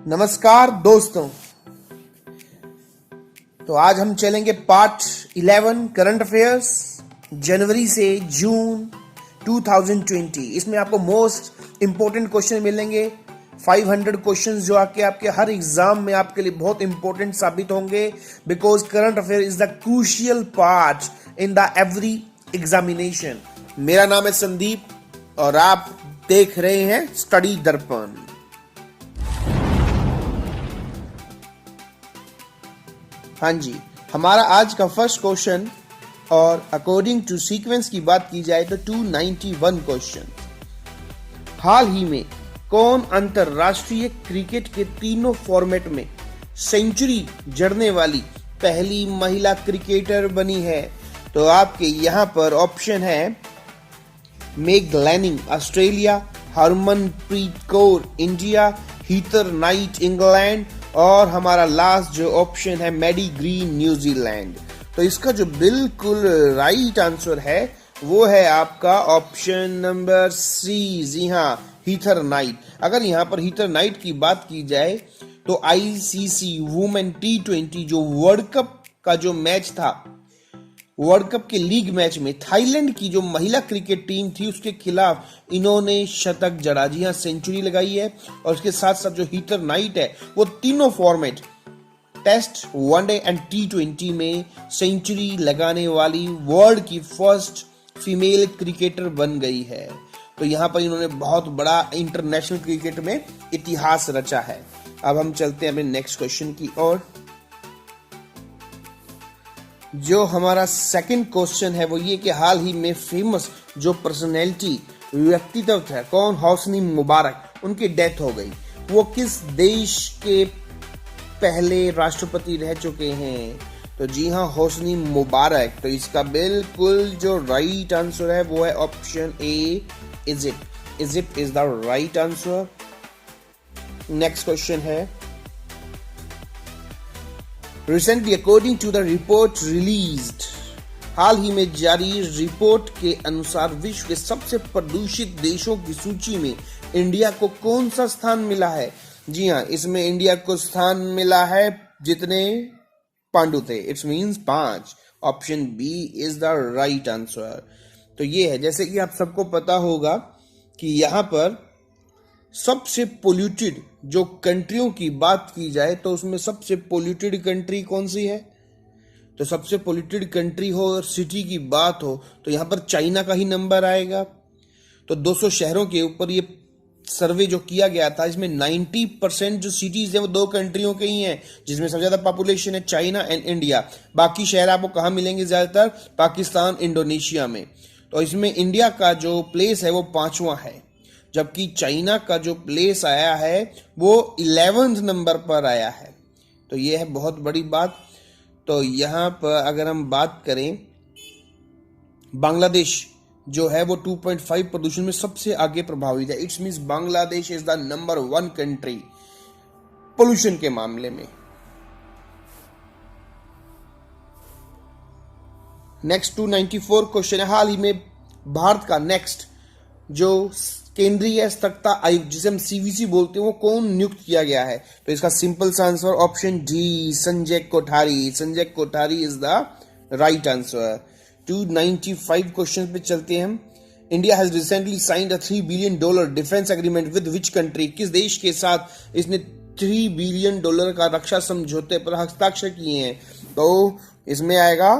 नमस्कार दोस्तों। तो आज हम चलेंगे पार्ट 11 करंट अफेयर्स जनवरी से जून 2020। इसमें आपको मोस्ट इंपॉर्टेंट क्वेश्चन मिलेंगे, 500 क्वेश्चंस जो आपके हर एग्जाम में आपके लिए बहुत इंपॉर्टेंट साबित होंगे, because current affair is the crucial part in the every examination. मेरा नाम है संदीप और आप देख रहे हैं स्टडी दर्पण। हाँ जी, हमारा आज का फर्स्ट क्वेश्चन, और अकॉर्डिंग टू सीक्वेंस की बात की जाए तो 291 क्वेश्चन। हाल ही में कौन अंतरराष्ट्रीय क्रिकेट के तीनों फॉर्मेट में सेंचुरी जड़ने वाली पहली महिला क्रिकेटर बनी है? तो आपके यहां पर ऑप्शन है Meg Lanning Australia, Harmanpreet Kaur India, Heather Knight England, और हमारा लास्ट जो ऑप्शन है मैडी ग्रीन न्यूजीलैंड। तो इसका जो बिल्कुल राइट आंसर है वो है आपका ऑप्शन नंबर सी। जी हाँ, हीथर नाइट। अगर यहाँ पर हीथर नाइट की बात की जाए तो आईसीसी वुमेन T20 जो वर्ल्ड कप का जो मैच था, वर्ल्ड कप के लीग मैच में थाईलैंड की जो महिला क्रिकेट टीम थी उसके खिलाफ इन्होंने शतक जड़ा। जी हाँ, सेंचुरी लगाई है। और उसके साथ साथ जो हीथर नाइट है वो तीनों format test, one day and T20 में सेंचुरी लगाने वाली वर्ल्ड की फर्स्ट फीमेल क्रिकेटर बन गई है। तो यहाँ पर इन्होंने बहुत बड़ा इंटरनेशनल क्रिकेट में इतिहास रचा है। अब हम चलते हैं अपने नेक्स्ट क्वेश्चन की ओर। जो हमारा सेकंड क्वेश्चन है वो ये कि हाल ही में फेमस जो पर्सनैलिटी व्यक्तित्व था, कौन, होस्नी मुबारक, उनकी डेथ हो गई। वो किस देश के पहले राष्ट्रपति रह चुके हैं? तो जी हाँ, होस्नी मुबारक। तो इसका बिल्कुल जो राइट आंसर है वो है option A, Egypt. Egypt is the right answer. Next question है, Recently, according to the report released, हाल ही में जारी रिपोर्ट के अनुसार विश्व के सबसे प्रदूषित देशों की सूची में इंडिया को कौन सा स्थान मिला है? जी हाँ, इसमें इंडिया को स्थान मिला है जितने पांडु थे, it's means 5। Option B is the right answer. तो ये है, जैसे कि आप सबको पता होगा कि यहाँ पर सबसे पोल्यूटेड जो कंट्रियों की बात की जाए तो उसमें सबसे पोल्यूटेड कंट्री कौन सी है? तो सबसे पोल्यूटेड कंट्री हो और सिटी की बात हो तो यहाँ पर चाइना का ही नंबर आएगा। तो 200 शहरों के ऊपर ये सर्वे जो किया गया था, इसमें 90% जो सिटीज है वो 2 कंट्रियों के ही हैं, जिसमें सबसे ज्यादा पॉपुलेशन है चाइना एंड इंडिया। बाकी शहर आपको कहाँ मिलेंगे? ज्यादातर पाकिस्तान, इंडोनेशिया में। तो इसमें इंडिया का जो प्लेस है वो 5वां है, जबकि चाइना का जो प्लेस आया है वो 11वें नंबर पर आया है। तो ये है बहुत बड़ी बात। तो यहाँ पर अगर हम बात करें, बांग्लादेश जो है वो 2.5 प्रदूषण में सबसे आगे प्रभावित है। It's means Bangladesh is the number 1 country pollution के मामले में। नेक्स्ट 294 क्वेश्चन है, हाल ही में भारत का नेक्स्ट जो केंद्रीय सतर्कता आयुक्त, जिसे हम CVC बोलते हैं, वो कौन नियुक्त किया गया है? तो इसका सिंपल सा answer option D, Sanjay Kothari. Sanjay Kothari is the right answer. 295 question पे चलते हैं हम। India has recently signed a $3 billion defence agreement with which country? किस देश के साथ इसने $3 बिलियन का रक्षा समझौते पर हस्ताक्षर किए हैं? तो इसमें आएगा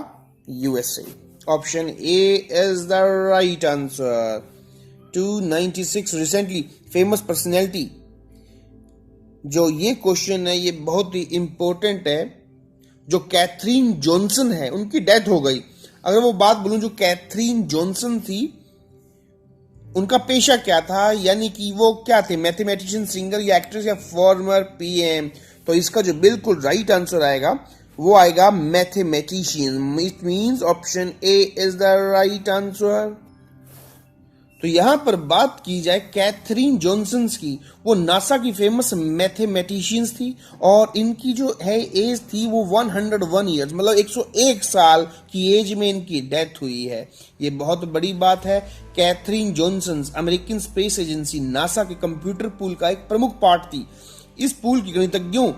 USA। Option A is the right answer. 296 recently famous personality, जो ये क्वेश्चन है ये बहुत ही इंपॉर्टेंट है। जो कैथरीन जॉनसन है उनकी डेथ हो गई। अगर वो बात बोलूं, जो कैथरीन जॉनसन थी उनका पेशा क्या था, यानी कि वो क्या थे, मैथमेटिशियन, सिंगर या एक्ट्रेस या फॉर्मर PM? तो इसका जो बिल्कुल राइट आंसर आएगा वो आएगा mathematician. It means option A is the right answer. तो यहां पर बात की जाए कैथरीन जॉनसन की, वो नासा की फेमस मैथमेटिशियंस थी और इनकी जो है एज थी वो 101 ईयर्स, मतलब 101 साल की एज में इनकी डेथ हुई है। ये बहुत बड़ी बात है। Katherine Johnson American space agency NASA के कंप्यूटर पूल का एक प्रमुख पार्ट थी। इस पूल की गणितज्ञों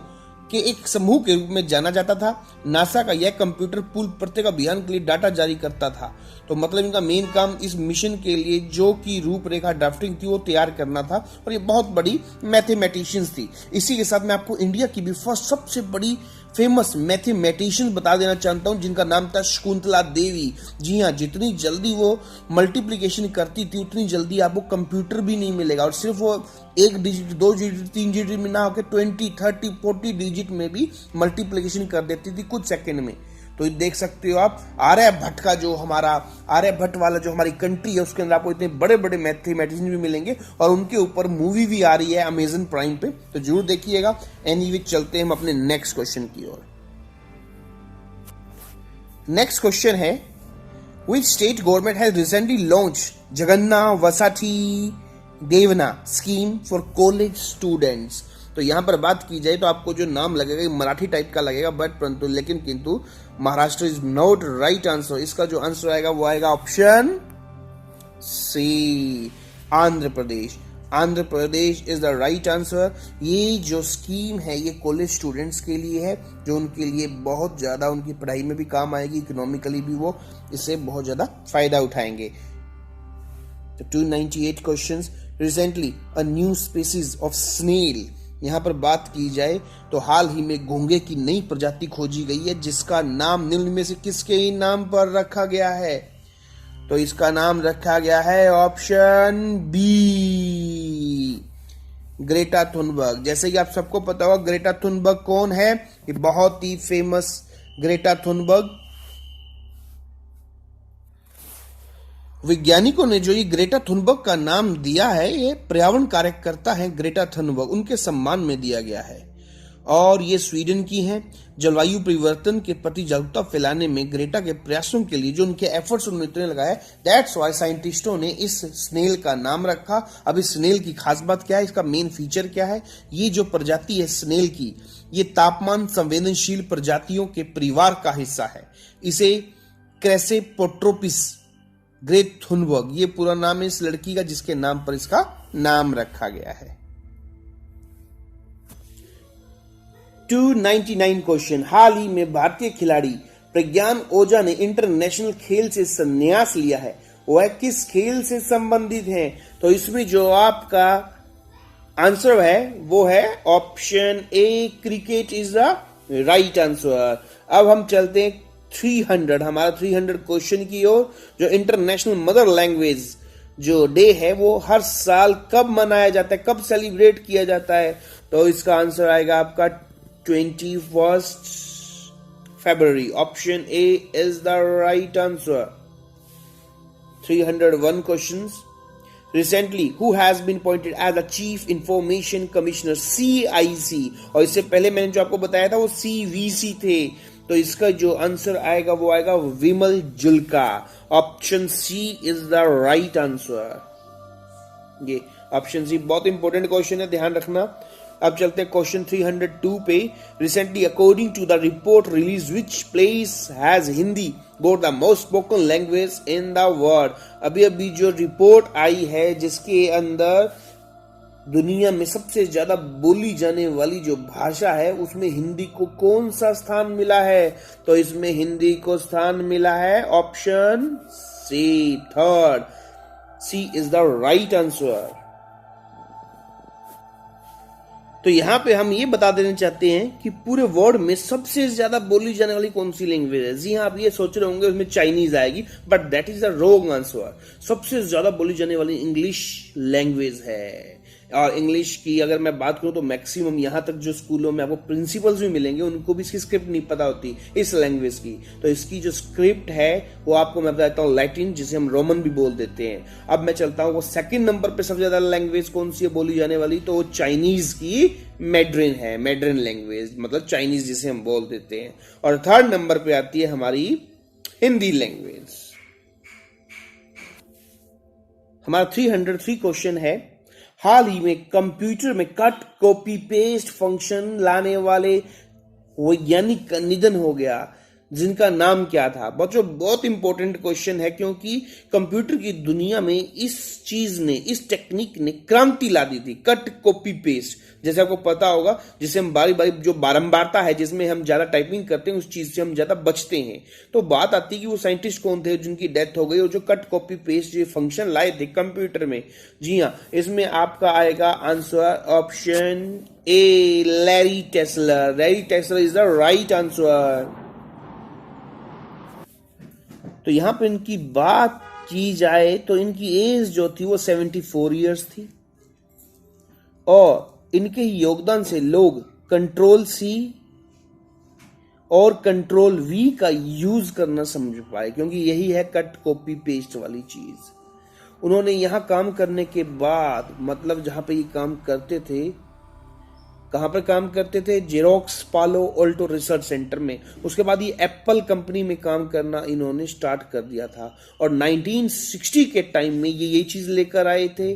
के एक समूह के रूप में जाना जाता था। नासा का यह कंप्यूटर पूल प्रत्येक अभियान के लिए डाटा जारी करता था। तो मतलब इनका मेन काम इस मिशन के लिए जो की रूपरेखा ड्राफ्टिंग थी वो तैयार करना था, और ये बहुत बड़ी मैथमेटिशियंस थी। इसी के साथ मैं आपको इंडिया की भी फर्स्ट सबसे बड़ी फेमस मैथमेटिशियन बता देना चाहता हूं, जिनका नाम था शकुंतला देवी। जी हाँ, जितनी जल्दी वो मल्टीप्लिकेशन करती थी उतनी जल्दी आपको कंप्यूटर भी नहीं मिलेगा, और सिर्फ वो 1 डिजिट 2 डिजिट 3 डिजिट में ना होकर 20 30 40 डिजिट में भी मल्टीप्लिकेशन कर देती थी कुछ सेकंड में। तो देख सकते हो आप, आर्यभट्ट का जो हमारा आर्यभट्ट वाला जो हमारी कंट्री है उसके अंदर आपको इतने बड़े बड़े मैथमेटिशियन भी मिलेंगे, और उनके ऊपर मूवी भी आ रही है अमेजन प्राइम पे, तो जरूर देखिएगा। एनीवे चलते हैं हम अपने नेक्स्ट क्वेश्चन की ओर। नेक्स्ट क्वेश्चन है, which state government has recently launch Jagannath वसाठी देवना स्कीम फॉर कॉलेज स्टूडेंट्स। तो यहां पर बात की जाए तो आपको जो नाम लगेगा मराठी टाइप का लगेगा, बट परंतु लेकिन किंतु Maharashtra is not right answer. इसका जो आंसर आएगा वो आएगा option C, Andhra Pradesh. Andhra Pradesh is the right answer. ये जो स्कीम है ये कॉलेज स्टूडेंट्स के लिए है, जो उनके लिए बहुत ज्यादा उनकी पढ़ाई में भी काम आएगी, इकोनॉमिकली भी वो इससे बहुत ज्यादा फायदा उठाएंगे। तो 298 questions. Recently a new species of snail, यहां पर बात की जाए तो हाल ही में घोंगे की नई प्रजाति खोजी गई है, जिसका नाम निम्न में से किसके नाम पर रखा गया है? तो इसका नाम रखा गया है ऑप्शन बी, ग्रेटा थुनबर्ग। जैसे कि आप सबको पता होगा ग्रेटा थुनबर्ग कौन है, ये बहुत ही फेमस ग्रेटा थुनबर्ग। वैज्ञानिकों ने जो ये ग्रेटा थुनबर्ग का नाम दिया है, ये पर्यावरण कार्यकर्ता है ग्रेटा थुनबर्ग, उनके सम्मान में दिया गया है, और ये स्वीडन की हैं। जलवायु परिवर्तन के प्रति जागरूकता फैलाने में ग्रेटा के प्रयासों के लिए जो उनके एफर्ट्स उन्होंने इतने लगाए, दैट्स व्हाई साइंटिस्टों ने इस स्नेल का नाम रखा। अब इस स्नेल की खास बात क्या है, इसका मेन फीचर क्या है? ये जो प्रजाति है स्नेल की, ये तापमान संवेदनशील प्रजातियों के परिवार का हिस्सा है। इसे क्रेसेपोट्रोपिस ग्रेट थुनबर्ग, ये पूरा नाम है इस लड़की का, जिसके नाम पर इसका नाम रखा गया है। 299 क्वेश्चन। हाल ही में भारतीय खिलाड़ी प्रज्ञान ओझा ने इंटरनेशनल खेल से संन्यास लिया है, वह किस खेल से संबंधित है? तो इसमें जो आपका आंसर है वो है option A, cricket is the right answer. अब हम चलते हैं 300, हमारा 300 क्वेश्चन की ओर। जो इंटरनेशनल मदर लैंग्वेज जो डे है वो हर साल कब मनाया जाता है, कब सेलिब्रेट किया जाता है? तो इसका आंसर आएगा आपका 21 फरवरी। Option A is the right answer. 301 questions. Recently, who has been appointed as the Chief Information Commissioner CIC, और इससे पहले मैंने जो आपको बताया था वो CVC थे। तो इसका जो आंसर आएगा वो आएगा Vimal Julka. Option C is the right answer. ये ऑप्शन सी बहुत इंपॉर्टेंट क्वेश्चन है, ध्यान रखना। अब चलते हैं क्वेश्चन 302 पे। Recently according to the report release which place has Hindi got the most spoken language in the world. अभी अभी जो रिपोर्ट आई है जिसके अंदर दुनिया में सबसे ज्यादा बोली जाने वाली जो भाषा है उसमें हिंदी को कौन सा स्थान मिला है? तो इसमें हिंदी को स्थान मिला है option C, third. C is the right answer. तो यहां पे हम ये बता देना चाहते हैं कि पूरे वर्ल्ड में सबसे ज्यादा बोली जाने वाली कौन सी लैंग्वेज है? जी हाँ, आप ये सोच रहे होंगे उसमें चाइनीज आएगी, but that is the wrong answer. सबसे ज्यादा बोली जाने वाली इंग्लिश लैंग्वेज है। और इंग्लिश की अगर मैं बात करूं तो मैक्सिमम यहां तक जो स्कूलों में आपको प्रिंसिपल्स भी मिलेंगे उनको भी इसकी स्क्रिप्ट नहीं पता होती इस लैंग्वेज की। तो इसकी जो स्क्रिप्ट है वो आपको मैं बताता हूं लैटिन, जिसे हम रोमन भी बोल देते हैं। अब मैं चलता हूं वो सेकंड नंबर पे सबसे ज्यादा लैंग्वेज कौन सी है बोली जाने वाली, तो वो चाइनीज की मैड्रिन है। मैड्रिन लैंग्वेज मतलब चाइनीज जिसे हम बोल देते हैं। और थर्ड नंबर पे आती है हमारी हिंदी लैंग्वेज। हमारा 303 क्वेश्चन है। हाल ही में कंप्यूटर में कट कॉपी पेस्ट फंक्शन लाने वाले वैज्ञानिक का निधन हो गया। जिनका नाम क्या था? बच्चों बहुत इंपॉर्टेंट क्वेश्चन है, क्योंकि कंप्यूटर की दुनिया में इस चीज ने, इस टेक्निक ने क्रांति ला दी थी। कट कॉपी पेस्ट, जैसे आपको पता होगा, जिसे हम बारी बारी, जो बारंबारता है जिसमें हम ज्यादा टाइपिंग करते हैं, उस चीज से हम ज्यादा बचते हैं। तो बात आती है कि वो साइंटिस्ट कौन थे जिनकी डेथ हो गई और जो कट कॉपी पेस्ट ये फंक्शन लाए थे कंप्यूटर में। जी हाँ, इसमें आपका आएगा answer option A, Larry Tesler. Larry Tesler is the right answer. तो यहां पर इनकी बात की जाए तो इनकी एज जो थी वो 74 ईयर्स थी, और इनके योगदान से लोग कंट्रोल सी और कंट्रोल वी का यूज करना समझ पाए, क्योंकि यही है कट कॉपी पेस्ट वाली चीज। उन्होंने यहां काम करने के बाद, मतलब जहां पे ये काम करते थे, कहां पर काम करते थे? जेरोक्स पालो ऑल्टो रिसर्च सेंटर में। उसके बाद ये एप्पल कंपनी में काम करना इन्होंने स्टार्ट कर दिया था, और 1960 के टाइम में ये चीज लेकर आए थे।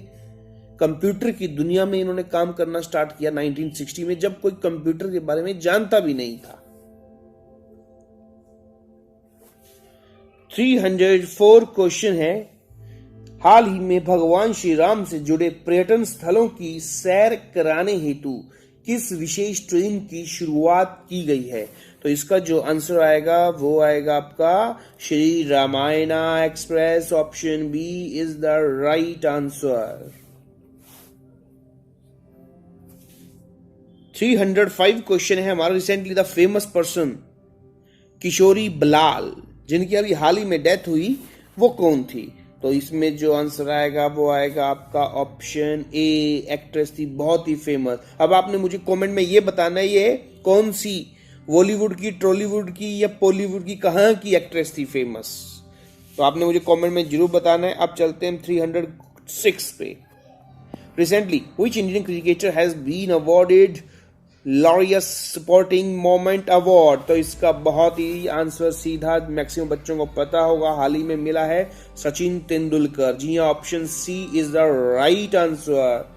कंप्यूटर की दुनिया में इन्होंने काम करना स्टार्ट किया 1960 में, जब कोई कंप्यूटर के बारे में जानता भी नहीं था। 304 क्वेश्चन है, हाल ही में भगवान श्री राम से जुड़े पर्यटन स्थलों की सैर कराने हेतु किस विशेष ट्रेन की शुरुआत की गई है? तो इसका जो आंसर आएगा वो आएगा आपका Shri Ramayana Express. Option B is the right answer. 305 question है हमारा, recently the famous person Kishori Balal, जिनकी अभी हाल ही में डेथ हुई, वो कौन थी? तो इसमें जो आंसर आएगा वो आएगा आपका ऑप्शन ए, एक्ट्रेस थी बहुत ही फेमस। अब आपने मुझे कमेंट में ये बताना है ये कौन सी, बॉलीवुड की, टॉलीवुड की या बॉलीवुड की, कहां की एक्ट्रेस थी फेमस? तो आपने मुझे कमेंट में जरूर बताना है। अब चलते हैं 306 पे। Recently which Indian cricketer has been awarded Laureus sporting moment award? तो इसका बहुत ही आंसर सीधा मैक्सिमम बच्चों को पता होगा, हाल ही में मिला है सचिन तेंदुलकर। जी हाँ, option C is the right answer.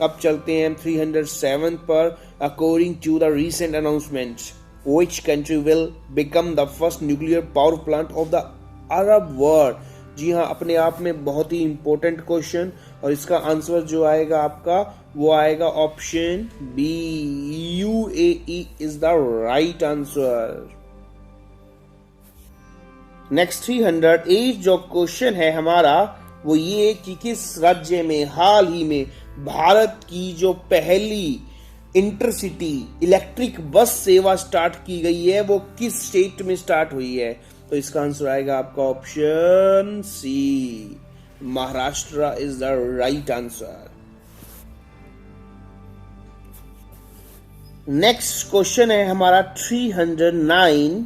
अब चलते हैं 307 पर। According to the recent announcement, which country will become the first nuclear power plant of the Arab world? जी हाँ, अपने आप में बहुत ही इंपॉर्टेंट क्वेश्चन, और इसका आंसर जो आएगा आपका वो आएगा option B, UAE is the right answer. Next 308 जो क्वेश्चन है हमारा वो ये कि किस राज्य में हाल ही में भारत की जो पहली इंटरसिटी इलेक्ट्रिक बस सेवा स्टार्ट की गई है, वो किस स्टेट में स्टार्ट हुई है? तो इसका आंसर आएगा आपका option C, Maharashtra is the right answer. Next question है हमारा 309।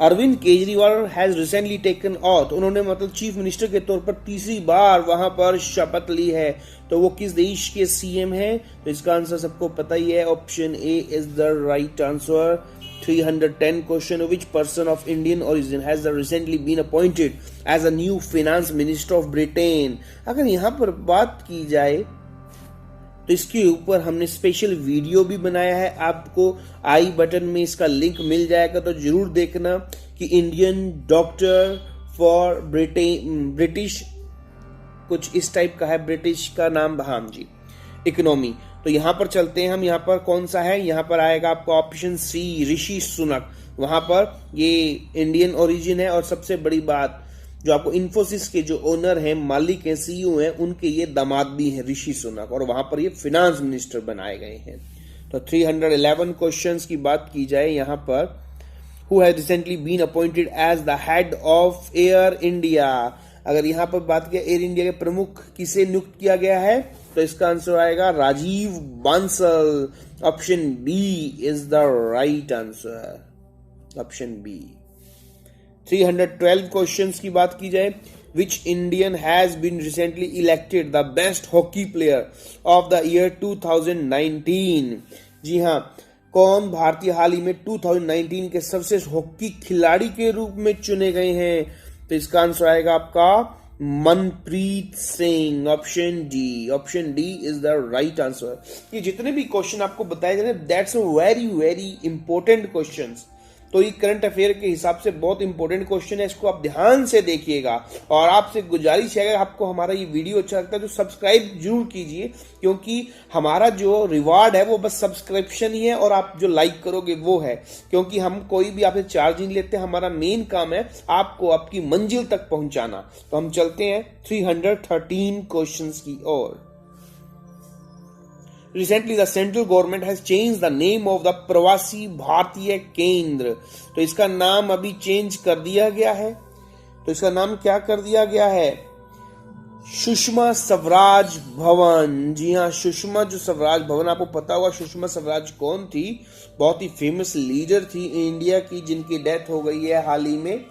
Arvind Kejriwal has recently taken oath, उन्होंने मतलब चीफ मिनिस्टर के तौर पर तीसरी बार वहां पर शपथ ली है, तो वो किस देश के सीएम है? तो इसका आंसर सबको पता ही है, option A is the right answer. 310 question, which person of Indian origin has recently been appointed as a new finance minister of Britain? अगर यहां पर बात की जाए तो इसके ऊपर हमने स्पेशल वीडियो भी बनाया है, आपको आई बटन में इसका लिंक मिल जाएगा, तो जरूर देखना कि इंडियन डॉक्टर फॉर ब्रिटिश कुछ इस टाइप का है, ब्रिटिश का नाम, हाँ जी, इकोनॉमी। तो यहां पर चलते हैं हम, यहां पर कौन सा है? यहां पर आएगा आपका ऑप्शन सी, ऋषि सुनक। वहां पर ये इंडियन ओरिजिन है, और सबसे बड़ी बात जो आपको इन्फोसिस के जो ओनर हैं, मालिक हैं, सीईओ हैं, उनके ये दामाद भी हैं ऋषि सुनक, और वहां पर ये फाइनेंस मिनिस्टर बनाए गए हैं। तो 311 क्वेश्चंस की बात की जाए यहां पर, who has recently been appointed as the head of Air India? अगर यहां पर बात किया एयर इंडिया के प्रमुख किसे नियुक्त किया गया है, तो इसका आंसर आएगा Rajiv Bansal. Option B is the right answer, option B. 312 questions की बात की जाए, which Indian has been recently elected the best hockey player of the year 2019? जी हाँ, कौन भारतीय हाल ही में 2019 के सबसे हॉकी खिलाड़ी के रूप में चुने गए हैं? तो इसका आंसर आएगा आपका Manpreet Singh, option D. Option D is the right answer. ये जितने भी क्वेश्चन आपको बताए जा रहे हैं, that's a very very important questions, तो ये करंट अफेयर के हिसाब से बहुत इंपॉर्टेंट क्वेश्चन है, इसको आप ध्यान से देखिएगा। और आपसे गुजारिश है, अगर आपको हमारा ये वीडियो अच्छा लगता है तो सब्सक्राइब जरूर कीजिए, क्योंकि हमारा जो रिवार्ड है वो बस सब्सक्रिप्शन ही है और आप जो लाइक करोगे वो है, क्योंकि हम कोई भी आपसे चार्ज नहीं लेते। हमारा मेन काम है आपको आपकी मंजिल तक पहुंचाना। तो हम चलते हैं 313 क्वेश्चंस की ओर। Recently, the central government has changed the name of the प्रवासी भारतीय केंद्र। तो इसका नाम अभी चेंज कर दिया गया है। तो इसका नाम क्या कर दिया गया है? सुषमा स्वराज भवन। जी हाँ, सुषमा जो स्वराज भवन, आपको पता होगा सुषमा स्वराज कौन थी? बहुत ही फेमस लीडर थी इंडिया की, जिनकी डेथ हो गई है हाल ही में,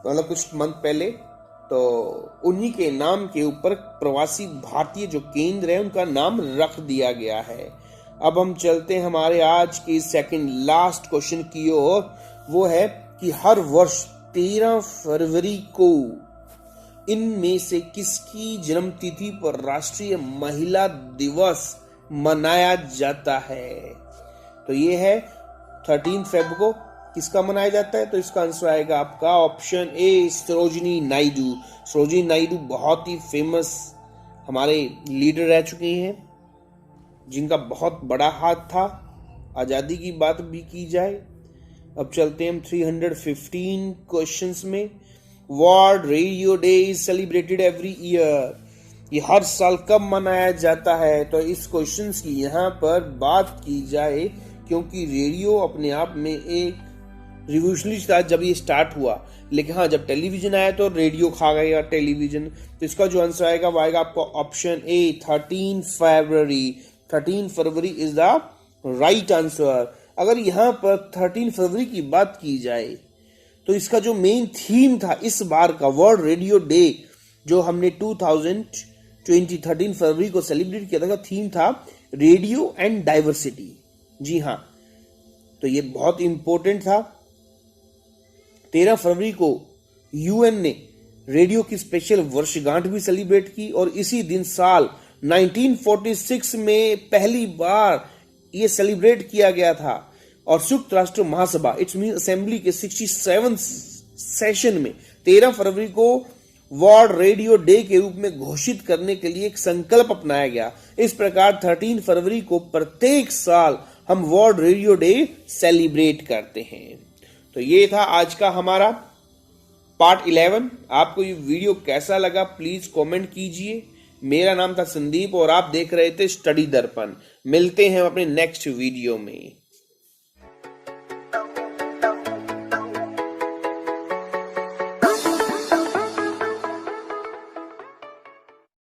मतलब कुछ मंथ पहले। तो उन्हीं के नाम के ऊपर प्रवासी भारतीय जो केंद्र है उनका नाम रख दिया गया है। अब हम चलते हैं हमारे आज के सेकंड लास्ट क्वेश्चन की ओर। वो है कि हर वर्ष 13 फरवरी को इनमें से किसकी जन्म तिथि पर राष्ट्रीय महिला दिवस मनाया जाता है? तो ये है 13 फेब को किसका मनाया जाता है? तो इसका आंसर आएगा आपका ऑप्शन ए, सरोजिनी नायडू। सरोजिनी नायडू बहुत ही फेमस हमारे लीडर रह चुके हैं, जिनका बहुत बड़ा हाथ था आजादी की बात भी की जाए। अब चलते हैं हम 315 क्वेश्चंस में। World radio day is celebrated every year. ये हर साल कब मनाया जाता है? तो इस क्वेश्चंस की यहाँ पर बात की जाए, क्योंकि रेडियो अपने आप में एक रिवोल्यूशनरी था जब ये स्टार्ट हुआ, लेकिन हाँ जब टेलीविजन आया तो रेडियो खा गया टेलीविजन। तो इसका जो आंसर आएगा वो आएगा आपको option A, 13 February. 13 February is the right answer. अगर यहाँ पर 13 फरवरी की बात की जाए तो इसका जो मेन थीम था इस बार का वर्ल्ड रेडियो डे, जो हमने 13 फरवरी को सेलिब्रेट किया था, थीम था रेडियो एंड डाइवर्सिटी। जी हाँ, तो ये बहुत इंपॉर्टेंट था। 13 फरवरी को यूएन ने रेडियो की स्पेशल वर्षगांठ भी सेलिब्रेट की, और इसी दिन साल 1946 में पहली बार ये सेलिब्रेट किया गया था। और संयुक्त राष्ट्र महासभा इट्स मीन असेंबली के 67 सेशन में 13 फरवरी को वर्ल्ड रेडियो डे के रूप में घोषित करने के लिए एक संकल्प अपनाया गया। इस प्रकार 13 फरवरी को प्रत्येक साल हम वर्ल्ड रेडियो डे सेलिब्रेट करते हैं। तो ये था आज का हमारा पार्ट 11। आपको ये वीडियो कैसा लगा प्लीज कमेंट कीजिए। मेरा नाम था संदीप और आप देख रहे थे स्टडी दर्पण। मिलते हैं अपने नेक्स्ट वीडियो में।